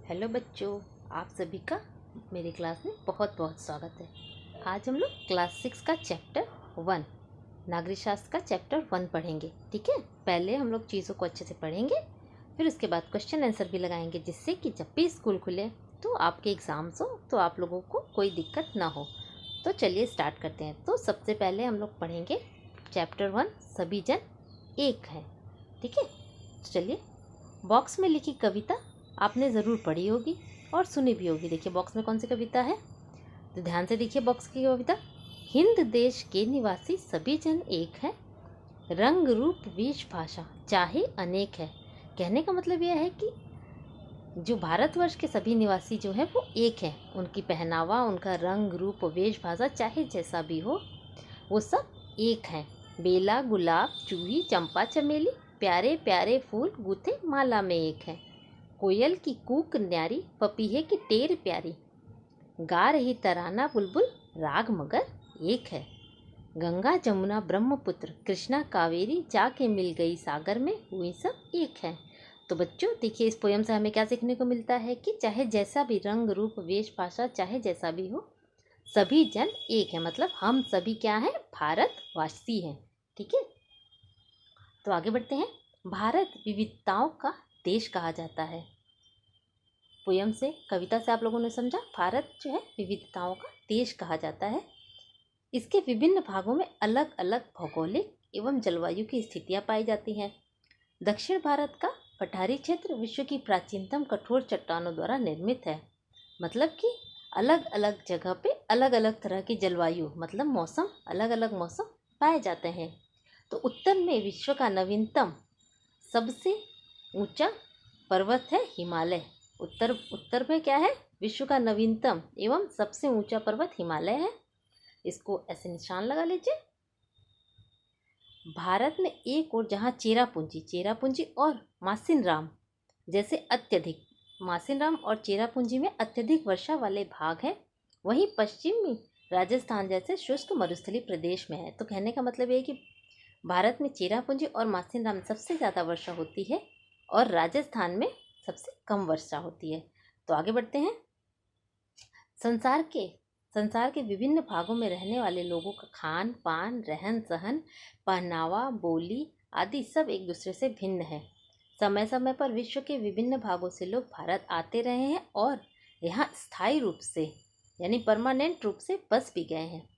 Hello बच्चों, आप सभी का मेरी क्लास में बहुत बहुत स्वागत है। आज हम लोग क्लास 6 का चैप्टर 1 नागरिक शास्त्र का चैप्टर 1 पढ़ेंगे। ठीक है, पहले हम लोग चीज़ों को अच्छे से पढ़ेंगे, फिर उसके बाद क्वेश्चन आंसर भी लगाएंगे, जिससे कि जब भी स्कूल खुले तो आपके एग्ज़ाम्स हो तो आप लोगों को कोई दिक्कत ना हो। तो चलिए स्टार्ट करते हैं। तो सबसे पहले हम लोग पढ़ेंगे चैप्टर 1 सभी जन एक है। ठीक है, तो चलिए, बॉक्स में लिखी कविता आपने ज़रूर पढ़ी होगी और सुनी भी होगी। देखिए बॉक्स में कौन सी कविता है, तो ध्यान से देखिए बॉक्स की कविता। हिंद देश के निवासी सभी जन एक है, रंग रूप वेश भाषा चाहे अनेक है। कहने का मतलब यह है कि जो भारतवर्ष के सभी निवासी जो है वो एक है, उनकी पहनावा, उनका रंग रूप वेश भाषा चाहे जैसा भी हो, वो सब एक हैं। बेला गुलाब जूही चंपा चमेली, प्यारे प्यारे फूल गूथे माला में एक है। कोयल की कूक न्यारी, पपीहे की टेर प्यारी, गा रही तराना बुलबुल राग मगर एक है। गंगा जमुना ब्रह्मपुत्र कृष्णा कावेरी जाके मिल गई सागर में, हुई सब एक है। तो बच्चों देखिए, इस पोयम से हमें क्या सीखने को मिलता है कि चाहे जैसा भी रंग रूप वेश भाषा चाहे जैसा भी हो, सभी जन एक है। मतलब हम सभी क्या हैं, भारतवासी हैं। ठीक है, तो आगे बढ़ते हैं। भारत विविधताओं का देश कहा जाता है। पोयम से, कविता से आप लोगों ने समझा, भारत जो है विविधताओं का देश कहा जाता है। इसके विभिन्न भागों में अलग अलग भौगोलिक एवं जलवायु की स्थितियां पाई जाती हैं। दक्षिण भारत का पठारी क्षेत्र विश्व की प्राचीनतम कठोर चट्टानों द्वारा निर्मित है। मतलब कि अलग अलग जगह पे अलग अलग तरह की जलवायु, मतलब मौसम, अलग अलग मौसम पाए जाते हैं। तो उत्तर में विश्व का नवीनतम सबसे ऊंचा पर्वत है हिमालय। उत्तर उत्तर में क्या है, विश्व का नवीनतम एवं सबसे ऊंचा पर्वत हिमालय है। इसको ऐसे निशान लगा लीजिए। भारत में एक और जहाँ चेरापूंजी और मासिनराम जैसे अत्यधिक, मासिनराम और चेरापूंजी में अत्यधिक वर्षा वाले भाग हैं, वहीं पश्चिमी राजस्थान जैसे शुष्क मरुस्थलीय प्रदेश में है। तो कहने का मतलब ये है कि भारत में चेरापूंजी और मासिनराम सबसे ज़्यादा वर्षा होती है और राजस्थान में सबसे कम वर्षा होती है। तो आगे बढ़ते हैं। संसार के विभिन्न भागों में रहने वाले लोगों का खान पान, रहन सहन, पहनावा, बोली आदि सब एक दूसरे से भिन्न है। समय समय पर विश्व के विभिन्न भागों से लोग भारत आते रहे हैं और यहाँ स्थायी रूप से यानी परमानेंट रूप से बस भी गए हैं।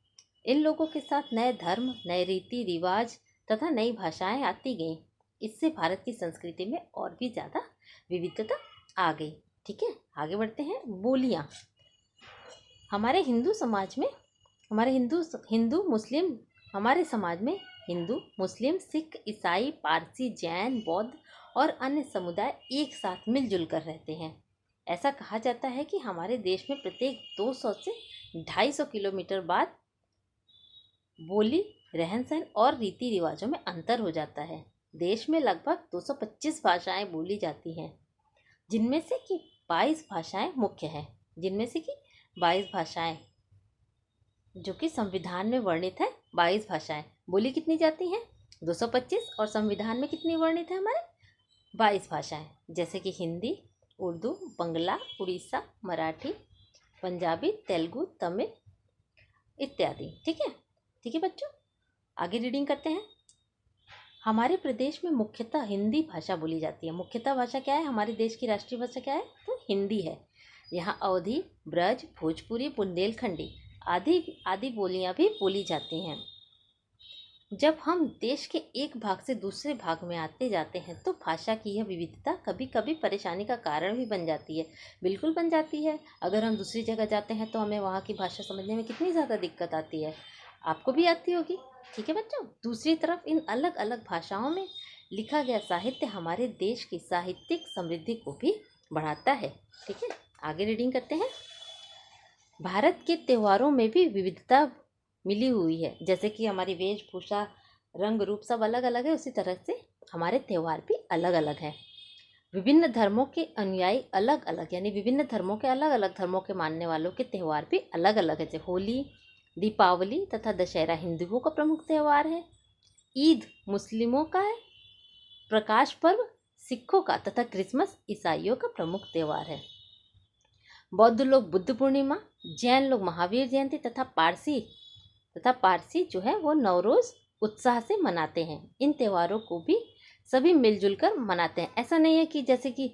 इन लोगों के साथ नए धर्म, नए रीति रिवाज तथा नई भाषाएं आती गईं। इससे भारत की संस्कृति में और भी ज़्यादा विविधता आ गई। ठीक है, आगे बढ़ते हैं। बोलियाँ। हमारे हिंदू समाज में हमारे समाज में हिंदू, मुस्लिम, सिख, ईसाई, पारसी, जैन, बौद्ध और अन्य समुदाय एक साथ मिलजुल कर रहते हैं। ऐसा कहा जाता है कि हमारे देश में प्रत्येक 200 से 250 किलोमीटर बाद बोली, रहन सहन और रीति रिवाजों में अंतर हो जाता है। देश में लगभग 225 भाषाएं बोली जाती हैं, जिनमें से कि 22 भाषाएं मुख्य हैं। जिनमें से कि 22 भाषाएं जो कि संविधान में वर्णित है, 22 भाषाएं बोली कितनी जाती हैं, 225, और संविधान में कितनी वर्णित है हमारे, 22 भाषाएं, जैसे कि हिंदी, उर्दू, बंगला, उड़ीसा, मराठी, पंजाबी, तेलुगु, तमिल इत्यादि। ठीक है बच्चों, आगे रीडिंग करते हैं। हमारे प्रदेश में मुख्यतः हिंदी भाषा बोली जाती है। मुख्यतः भाषा क्या है, हमारे देश की राष्ट्रीय भाषा क्या है, तो हिंदी है। यहाँ अवधी, ब्रज, भोजपुरी, बुंदेलखंडी आदि आदि बोलियां भी बोली जाती हैं। जब हम देश के एक भाग से दूसरे भाग में आते जाते हैं तो भाषा की यह विविधता कभी कभी परेशानी का कारण भी बन जाती है। बिल्कुल बन जाती है। अगर हम दूसरी जगह जाते हैं तो हमें वहाँ की भाषा समझने में कितनी ज़्यादा दिक्कत आती है, आपको भी आती होगी। ठीक है बच्चों, दूसरी तरफ इन अलग अलग भाषाओं में लिखा गया साहित्य हमारे देश की साहित्यिक समृद्धि को भी बढ़ाता है। ठीक है, आगे रीडिंग करते हैं। भारत के त्योहारों में भी विविधता मिली हुई है। जैसे कि हमारी वेशभूषा, रंग रूप सब अलग अलग है, उसी तरह से हमारे त्यौहार भी अलग अलग हैं। विभिन्न धर्मों के अनुयायी अलग अलग, यानी विभिन्न धर्मों के अलग अलग धर्मों के मानने वालों के त्यौहार भी अलग अलग है। जैसे होली, दीपावली तथा दशहरा हिंदुओं का प्रमुख त्यौहार है। ईद मुस्लिमों का है। प्रकाश पर्व सिखों का तथा क्रिसमस ईसाइयों का प्रमुख त्यौहार है। बौद्ध लोग बुद्ध पूर्णिमा, जैन लोग महावीर जयंती तथा पारसी जो है वो नवरोज उत्साह से मनाते हैं। इन त्योहारों को भी सभी मिलजुल कर मनाते हैं। ऐसा नहीं है कि जैसे कि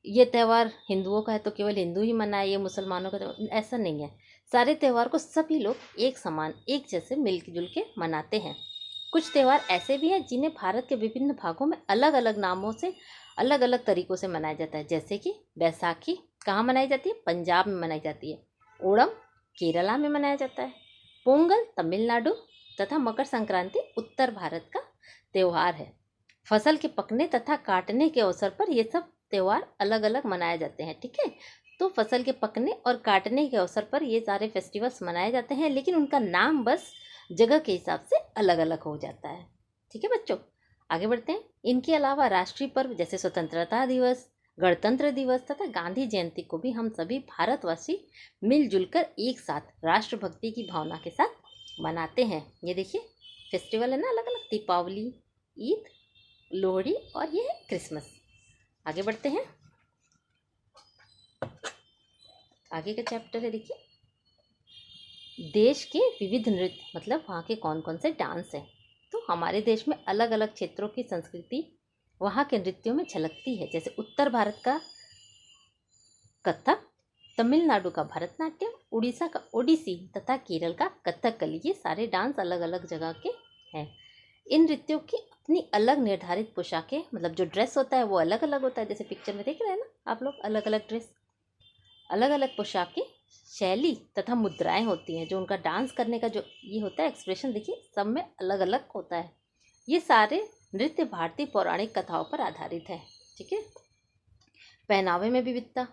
ये त्यौहार हिंदुओं का है तो केवल हिंदू ही मनाए, ये मुसलमानों का तो ऐसा नहीं है। सारे त्यौहार को सभी लोग एक समान एक जैसे मिलजुल के मनाते हैं। कुछ त्यौहार ऐसे भी हैं जिन्हें भारत के विभिन्न भागों में अलग अलग नामों से अलग अलग तरीक़ों से मनाया जाता है। जैसे कि बैसाखी कहाँ मनाई जाती है? पंजाब में मनाई जाती है। ओणम केरला में मनाया जाता है। पोंगल तमिलनाडु तथा मकर संक्रांति उत्तर भारत का त्यौहार है। फसल के पकने तथा काटने के अवसर पर ये सब त्यौहार अलग अलग मनाए जाते हैं। ठीक है, तो फसल के पकने और काटने के अवसर पर ये सारे फेस्टिवल्स मनाए जाते हैं, लेकिन उनका नाम बस जगह के हिसाब से अलग अलग हो जाता है। ठीक है बच्चों, आगे बढ़ते हैं। इनके अलावा राष्ट्रीय पर्व जैसे स्वतंत्रता दिवस, गणतंत्र दिवस तथा गांधी जयंती को भी हम सभी भारतवासी मिलजुल कर एक साथ राष्ट्रभक्ति की भावना के साथ मनाते हैं। ये देखिए फेस्टिवल है ना अलग अलग, दीपावली, ईद, लोहड़ी और ये है क्रिसमस। आगे बढ़ते हैं। आगे का चैप्टर है देखिए देश के विविध नृत्य, मतलब वहाँ के कौन कौन से डांस हैं। तो हमारे देश में अलग अलग क्षेत्रों की संस्कृति वहाँ के नृत्यों में झलकती है। जैसे उत्तर भारत का कथक, तमिलनाडु का भरतनाट्यम, उड़ीसा का ओडिसी तथा केरल का कथकली, ये सारे डांस अलग अलग जगह के हैं। इन नृत्यों की अपनी अलग निर्धारित पोशाकें, मतलब जो ड्रेस होता है वो अलग अलग होता है। जैसे पिक्चर में देख रहे हैं ना आप लोग, अलग अलग ड्रेस, अलग अलग पोशाकें, शैली तथा मुद्राएं होती हैं। जो उनका डांस करने का जो ये होता है एक्सप्रेशन, देखिए सब में अलग अलग होता है। ये सारे नृत्य भारतीय पौराणिक कथाओं पर आधारित है। ठीक है, पहनावे में विविधता,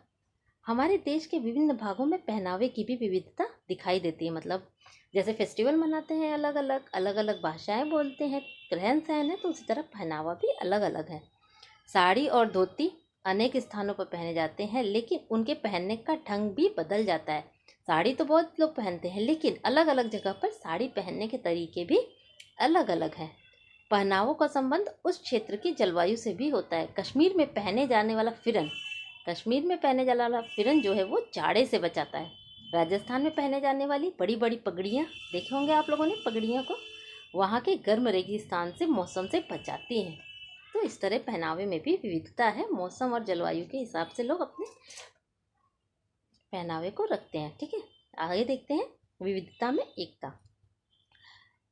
हमारे देश के विभिन्न भागों में पहनावे की भी विविधता दिखाई देती है। मतलब जैसे फेस्टिवल मनाते हैं अलग अलग भाषाएं बोलते हैं, रहन सहन है, तो उसी तरह पहनावा भी अलग अलग है। साड़ी और धोती अनेक स्थानों पर पहने जाते हैं, लेकिन उनके पहनने का ढंग भी बदल जाता है। साड़ी तो बहुत लोग पहनते हैं, लेकिन अलग अलग जगह पर साड़ी पहनने के तरीके भी अलग अलग हैं। पहनावों का संबंध उस क्षेत्र की जलवायु से भी होता है। कश्मीर में पहने जाने वाला फिरन जो है वो जाड़े से बचाता है। राजस्थान में पहने जाने वाली बड़ी बड़ी पगड़ियाँ, देखे होंगे आप लोगों ने पगड़ियों को, वहाँ के गर्म रेगिस्तान से मौसम से बचाती हैं। तो इस तरह पहनावे में भी विविधता है। मौसम और जलवायु के हिसाब से लोग अपने पहनावे को रखते हैं। ठीक है, आगे देखते हैं विविधता में एकता।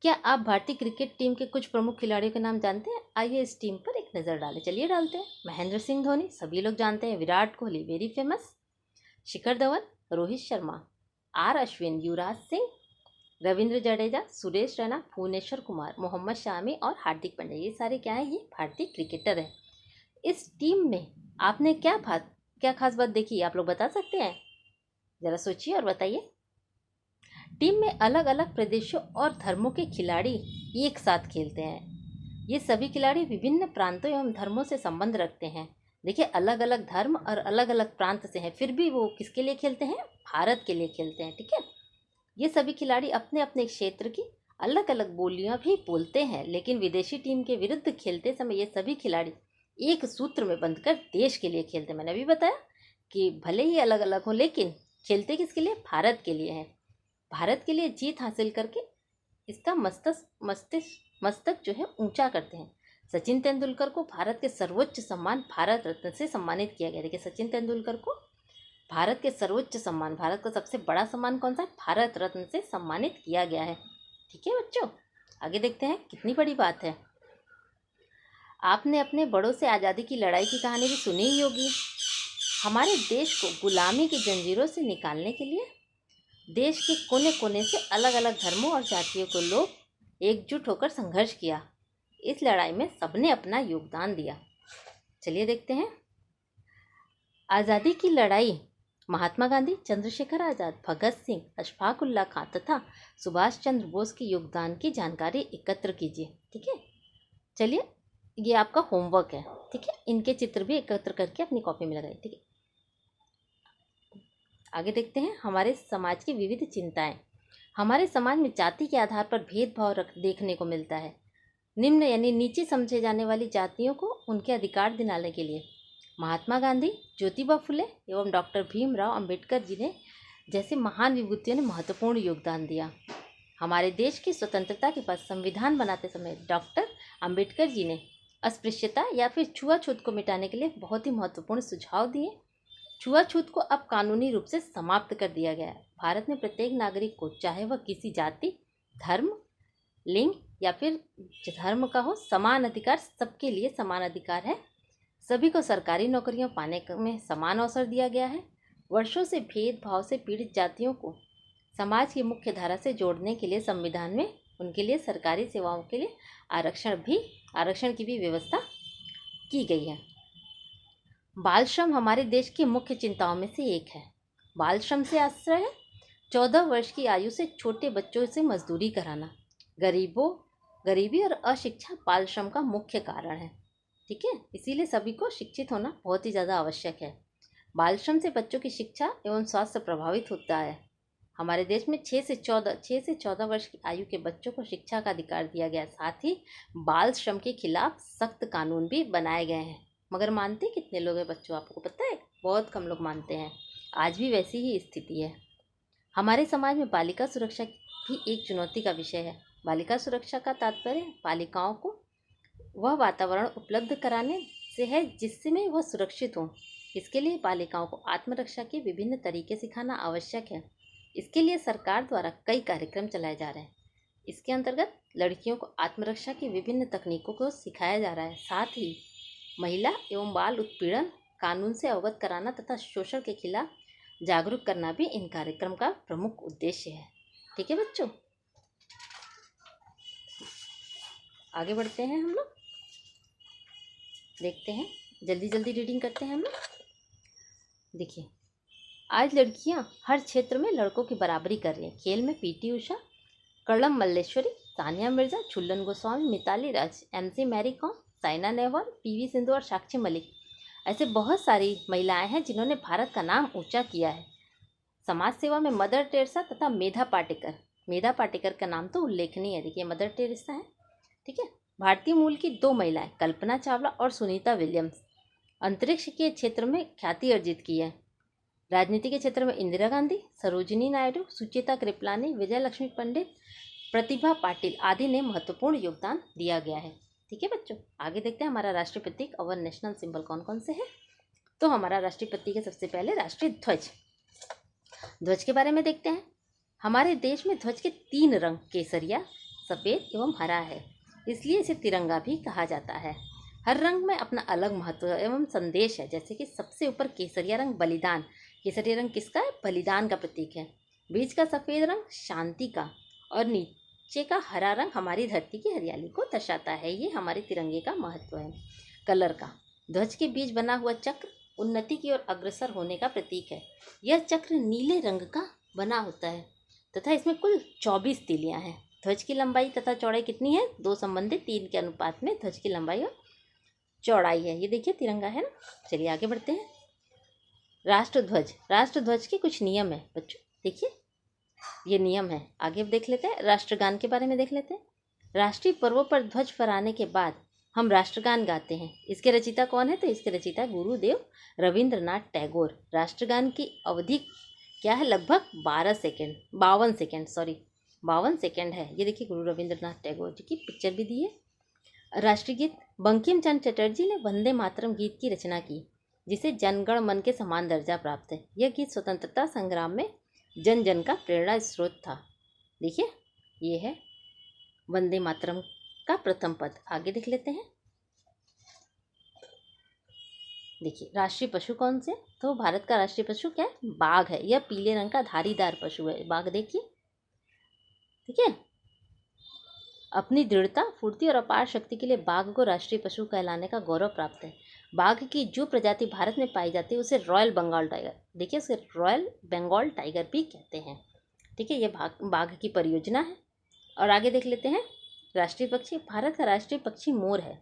क्या आप भारतीय क्रिकेट टीम के कुछ प्रमुख खिलाड़ियों के नाम जानते हैं? आइए इस टीम पर एक नज़र डालें। चलिए डालते हैं। महेंद्र सिंह धोनी, सभी लोग जानते हैं। Virat Kohli, very famous. Shikhar Dhawan, Rohit Sharma, R Ashwin, Yuvraj Singh, Ravindra Jadeja, Suresh Raina, Bhuvneshwar Kumar, Mohammed Shami और हार्दिक पांड्या, ये सारे क्या है? ये भारतीय क्रिकेटर हैं। इस टीम में आपने क्या खास बात देखी, आप लोग बता सकते हैं? ज़रा सोचिए और बताइए। टीम में अलग अलग प्रदेशों और धर्मों के खिलाड़ी एक साथ खेलते हैं। ये सभी खिलाड़ी विभिन्न प्रांतों एवं धर्मों से संबंध रखते हैं। देखिए अलग अलग धर्म और अलग अलग प्रांत से हैं, फिर भी वो किसके लिए खेलते हैं? भारत के लिए खेलते हैं। ठीक है, ये सभी खिलाड़ी अपने अपने क्षेत्र की अलग अलग बोलियां भी बोलते हैं, लेकिन विदेशी टीम के विरुद्ध खेलते समय ये सभी खिलाड़ी एक सूत्र में बंधकर देश के लिए खेलते हैं। मैंने अभी बताया कि भले ही अलग अलग हो, लेकिन खेलते किसके लिए? भारत के लिए है। भारत के लिए जीत हासिल करके इसका मस्तक जो है ऊंचा करते हैं। सचिन तेंदुलकर को भारत के सर्वोच्च सम्मान भारत रत्न से सम्मानित किया गया। देखिए सचिन तेंदुलकर को भारत के सर्वोच्च सम्मान, भारत का सबसे बड़ा सम्मान कौन सा है? भारत रत्न से सम्मानित किया गया है। ठीक है बच्चों, आगे देखते हैं। कितनी बड़ी बात है। आपने अपने बड़ों से आज़ादी की लड़ाई की कहानी भी सुनी ही होगी। हमारे देश को गुलामी की जंजीरों से निकालने के लिए देश के कोने कोने से अलग अलग धर्मों और जातियों को लोग एकजुट होकर संघर्ष किया। इस लड़ाई में सबने अपना योगदान दिया। चलिए देखते हैं। आज़ादी की लड़ाई महात्मा गांधी, चंद्रशेखर आज़ाद, भगत सिंह, अशफाक उल्लाह खां तथा सुभाष चंद्र बोस के योगदान की जानकारी एकत्र कीजिए। ठीक है, चलिए ये आपका होमवर्क है। ठीक है, इनके चित्र भी एकत्र करके अपनी कॉपी में लगाइए। ठीक है, आगे देखते हैं। हमारे समाज की विविध चिंताएं। हमारे समाज में जाति के आधार पर भेदभाव देखने को मिलता है। निम्न यानी नीचे समझे जाने वाली जातियों को उनके अधिकार दिलाने के लिए महात्मा गांधी, ज्योतिबा फुले एवं डॉक्टर भीमराव अंबेडकर जी ने जैसे महान विभूतियों ने महत्वपूर्ण योगदान दिया। हमारे देश की स्वतंत्रता के बाद संविधान बनाते समय डॉक्टर अंबेडकर जी ने अस्पृश्यता या फिर छुआछूत को मिटाने के लिए बहुत ही महत्वपूर्ण सुझाव दिए। छुआछूत को अब कानूनी रूप से समाप्त कर दिया गया है। भारत में प्रत्येक नागरिक को, चाहे वह किसी जाति, धर्म, लिंग या फिर धर्म का हो, समान अधिकार, सबके लिए समान अधिकार है। सभी को सरकारी नौकरियां पाने में समान अवसर दिया गया है। वर्षों से भेदभाव से पीड़ित जातियों को समाज की मुख्य धारा से जोड़ने के लिए संविधान में उनके लिए सरकारी सेवाओं के लिए आरक्षण की भी व्यवस्था की गई है। बाल श्रम हमारे देश की मुख्य चिंताओं में से एक है। बाल श्रम से आश्रय है 14 वर्ष की आयु से छोटे बच्चों से मजदूरी कराना। गरीबी और अशिक्षा बाल श्रम का मुख्य कारण है। ठीक है, इसीलिए सभी को शिक्षित होना बहुत ही ज़्यादा आवश्यक है। बाल श्रम से बच्चों की शिक्षा एवं स्वास्थ्य प्रभावित होता है। हमारे देश में 6 से 14 वर्ष की आयु के बच्चों को शिक्षा का अधिकार दिया गया। साथ ही बाल श्रम के खिलाफ सख्त कानून भी बनाए गए हैं। मगर मानते कितने लोग हैं बच्चों, आपको पता है? बहुत कम लोग मानते हैं। आज भी वैसी ही स्थिति है। हमारे समाज में बालिका सुरक्षा भी एक चुनौती का विषय है। बालिका सुरक्षा का तात्पर्य बालिकाओं को वह वातावरण उपलब्ध कराने से है जिसमें वह सुरक्षित हों। इसके लिए बालिकाओं को आत्मरक्षा के विभिन्न तरीके सिखाना आवश्यक है। इसके लिए सरकार द्वारा कई कार्यक्रम चलाए जा रहे हैं। इसके अंतर्गत लड़कियों को आत्मरक्षा की विभिन्न तकनीकों को सिखाया जा रहा है। साथ ही महिला एवं बाल उत्पीड़न कानून से अवगत कराना तथा शोषण के खिलाफ जागरूक करना भी इन कार्यक्रम का प्रमुख उद्देश्य है। ठीक है बच्चों, आगे बढ़ते हैं हम लोग, देखते हैं, जल्दी जल्दी रीडिंग करते हैं हम लोग। देखिए, आज लड़कियां हर क्षेत्र में लड़कों की बराबरी कर रही हैं। खेल में PT Usha, Karnam Malleswari, Sania Mirza, Jhulan Goswami, Mithali Raj, MC Mary Kom, Saina Nehwal, PV Sindhu और साक्षी मलिक, ऐसे बहुत सारी महिलाएं हैं जिन्होंने भारत का नाम ऊंचा किया है। समाज सेवा में मदर टेरेसा तथा मेधा पाटेकर का नाम तो उल्लेखनीय है। देखिए, मदर टेरेसा है। ठीक है, भारतीय मूल की 2 महिलाएं कल्पना चावला और सुनीता विलियम्स अंतरिक्ष के क्षेत्र में ख्याति अर्जित की है। राजनीति के क्षेत्र में इंदिरा गांधी, सरोजिनी नायडू, सुचेता कृपलानी, विजय लक्ष्मी पंडित, प्रतिभा पाटिल आदि ने महत्वपूर्ण योगदान दिया गया है। ठीक है बच्चों, आगे देखते हैं हमारा राष्ट्रीय प्रतीक और नेशनल सिंबल कौन कौन से हैं। तो हमारा राष्ट्रीय प्रतीक है सबसे पहले राष्ट्रीय ध्वज। ध्वज के बारे में देखते हैं। हमारे देश में ध्वज के 3 रंग केसरिया, सफ़ेद एवं हरा है, इसलिए इसे तिरंगा भी कहा जाता है। हर रंग में अपना अलग महत्व एवं संदेश है। जैसे कि सबसे ऊपर केसरिया रंग बलिदान, केसरिया रंग किसका है? बलिदान का प्रतीक है। बीच का सफ़ेद रंग शांति का और नीचे का हरा रंग हमारी धरती की हरियाली को दर्शाता है। ये हमारे तिरंगे का महत्व है। कलर का, ध्वज के बीच बना हुआ चक्र उन्नति की ओर अग्रसर होने का प्रतीक है। यह चक्र नीले रंग का बना होता है तथा इसमें कुल 24 तीलियां हैं। ध्वज की लंबाई तथा चौड़ाई कितनी है? 2 संबंधित 3 के अनुपात में ध्वज की लंबाई और चौड़ाई है। ये देखिए तिरंगा है ना। चलिए आगे बढ़ते हैं। राष्ट्रध्वज के कुछ नियम है बच्चों, देखिए ये नियम है। आगे अब देख लेते हैं, राष्ट्रगान के बारे में देख लेते हैं। राष्ट्रीय पर्वों पर ध्वज फहराने के बाद हम राष्ट्रगान गाते हैं। इसके रचयिता कौन है? तो इसके रचयिता गुरुदेव रविंद्रनाथ टैगोर। राष्ट्रगान की अवधि क्या है? लगभग 52 सेकेंड है। ये देखिए गुरु रविंद्रनाथ टैगोर जी की पिक्चर भी दी है। राष्ट्रीय गीत, बंकिम चंद्र चटर्जी ने वंदे मातरम गीत की रचना की, जिसे जनगण मन के समान दर्जा प्राप्त है। यह गीत स्वतंत्रता संग्राम में जन जन का प्रेरणा स्रोत था। देखिए ये है वंदे मातरम का प्रथम पद। आगे देख लेते हैं। देखिए राष्ट्रीय पशु कौन से? तो भारत का राष्ट्रीय पशु क्या है? बाघ है। यह पीले रंग का धारीदार पशु है। बाघ देखिए, ठीक है। अपनी दृढ़ता, फुर्ती और अपार शक्ति के लिए बाघ को राष्ट्रीय पशु कहलाने का गौरव प्राप्त है। बाघ की जो प्रजाति भारत में पाई जाती है उसे रॉयल बंगाल टाइगर, देखिए उसे रॉयल बंगाल टाइगर भी कहते हैं। ठीक है, यह बाघ की परियोजना है। और आगे देख लेते हैं। राष्ट्रीय पक्षी, भारत का राष्ट्रीय पक्षी मोर है।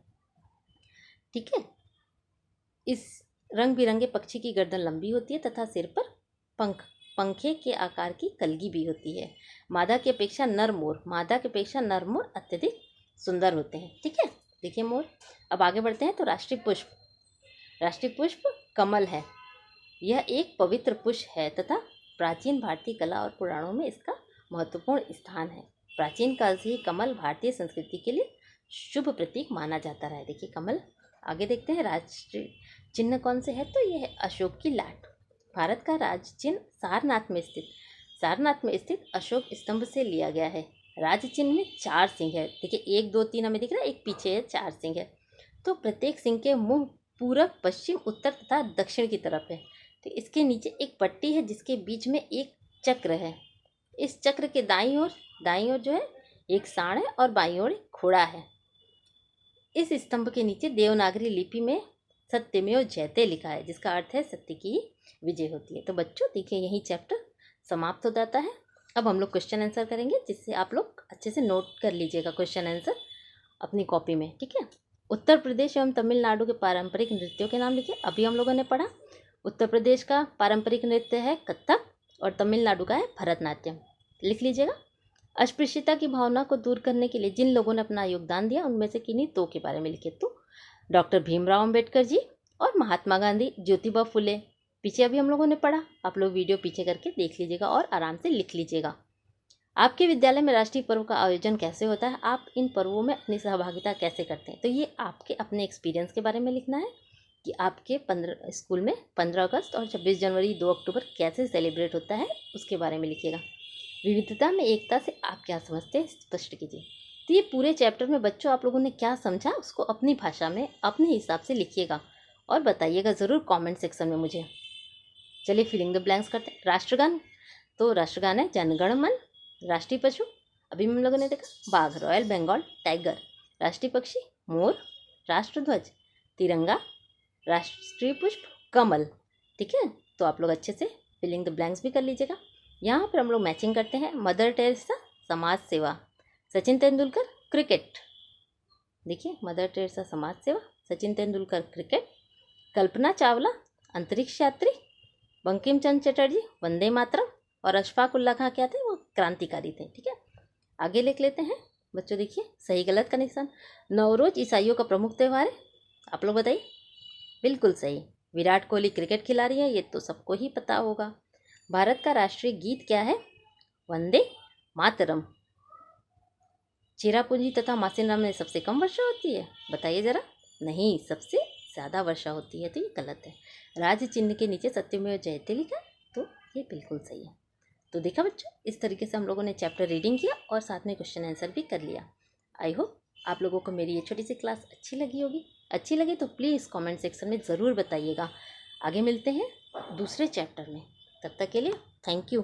ठीक है, इस रंग बिरंगे पक्षी की गर्दन लंबी होती है तथा सिर पर पंखे के आकार की कलगी भी होती है। मादा की अपेक्षा नर मोर अत्यधिक सुंदर होते हैं। ठीक है, देखिए मोर। अब आगे बढ़ते हैं। तो राष्ट्रीय पुष्प, राष्ट्रीय पुष्प कमल है। यह एक पवित्र पुष्प है तथा प्राचीन भारतीय कला और पुराणों में इसका महत्वपूर्ण स्थान है। प्राचीन काल से ही कमल भारतीय संस्कृति के लिए शुभ प्रतीक माना जाता रहा है। देखिए कमल। आगे देखते हैं राष्ट्रीय चिन्ह कौन से है, तो यह है अशोक की लाट। भारत का राज चिन्ह सारनाथ में स्थित अशोक स्तंभ से लिया गया है। राज्य चिन्ह में 4 सिंह है। देखिए 1 2 3 हमें दिख रहा है, एक पीछे है, 4 सिंह है। तो प्रत्येक सिंह के मुंह पूरब, पश्चिम, उत्तर तथा दक्षिण की तरफ है। तो इसके नीचे एक पट्टी है जिसके बीच में एक चक्र है। इस चक्र के दाईं ओर जो है एक सांड है और बाईं ओर एक घोड़ा है। इस स्तंभ के नीचे देवनागरी लिपि में सत्यमेव जयते लिखा है, जिसका अर्थ है सत्य की विजय होती है। तो बच्चों देखिए यही चैप्टर समाप्त हो जाता है। अब हम लोग क्वेश्चन आंसर करेंगे, जिससे आप लोग अच्छे से नोट कर लीजिएगा क्वेश्चन आंसर अपनी कॉपी में, ठीक है। उत्तर प्रदेश एवं तमिलनाडु के पारंपरिक नृत्यों के नाम लिखिए। अभी हम लोगों ने पढ़ा उत्तर प्रदेश का पारंपरिक नृत्य है कथक और तमिलनाडु का है भरतनाट्यम। लिख लीजिएगा। अस्पृश्यता की भावना को दूर करने के लिए जिन लोगों ने अपना योगदान दिया उनमें से किन्हीं 2 के बारे में लिखिए। तो डॉक्टर भीमराव अंबेडकर जी और महात्मा गांधी, ज्योतिबा फुले। पीछे अभी हम लोगों ने पढ़ा, आप लोग वीडियो पीछे करके देख लीजिएगा और आराम से लिख लीजिएगा। आपके विद्यालय में राष्ट्रीय पर्व का आयोजन कैसे होता है, आप इन पर्वों में अपनी सहभागिता कैसे करते हैं। तो ये आपके अपने एक्सपीरियंस के बारे में लिखना है कि आपके स्कूल में 15 अगस्त और 26 जनवरी 2 अक्टूबर कैसे सेलिब्रेट होता है, उसके बारे में लिखिएगा। विविधता में एकता से आप क्या समझते हैं, स्पष्ट कीजिए। तो ये पूरे चैप्टर में बच्चों आप लोगों ने क्या समझा उसको अपनी भाषा में अपने हिसाब से लिखिएगा और बताइएगा ज़रूर कमेंट सेक्शन में मुझे। चलिए फिलिंग द ब्लैंक्स करते हैं। राष्ट्रगान, तो राष्ट्रगान है जनगण मन। राष्ट्रीय पशु अभी हम लोगों ने देखा बाघ, रॉयल बंगाल टाइगर। राष्ट्रीय पक्षी मोर। राष्ट्रध्वज तिरंगा। राष्ट्रीय पुष्प कमल, ठीक है। तो आप लोग अच्छे से फिलिंग द ब्लैंक्स भी कर लीजिएगा। यहाँ पर हम लोग मैचिंग करते हैं। मदर टेरेसा समाज सेवा, सचिन तेंदुलकर क्रिकेट। देखिए मदर टेरेसा समाज सेवा, सचिन तेंदुलकर क्रिकेट। कल्पना चावला अंतरिक्ष यात्री। बंकिम चंद्र चटर्जी वंदे मातरम और अशफाक उल्लाह खां क्या थे, वो क्रांतिकारी थे, ठीक है। आगे लिख लेते हैं बच्चों। देखिए सही गलत का निशान। नवरोज ईसाइयों का प्रमुख त्यौहार है, आप लोग बताइए। बिल्कुल सही, विराट कोहली क्रिकेट खिलाड़ी है, ये तो सबको ही पता होगा। भारत का राष्ट्रीय गीत क्या है, वंदे मातरम। चेरापूंजी तथा मासिनराम में सबसे कम वर्षा होती है, बताइए जरा। नहीं, सबसे ज़्यादा वर्षा होती है, तो ये गलत है। राज्य चिन्ह के नीचे सत्यमेव जयते लिखा है, तो ये बिल्कुल सही है। तो देखा बच्चों, इस तरीके से हम लोगों ने चैप्टर रीडिंग किया और साथ में क्वेश्चन आंसर भी कर लिया। आई होप आप लोगों को मेरी ये छोटी सी क्लास अच्छी लगी होगी। अच्छी लगी तो प्लीज़ कमेंट सेक्शन में ज़रूर बताइएगा। आगे मिलते हैं दूसरे चैप्टर में, तब तक के लिए थैंक यू।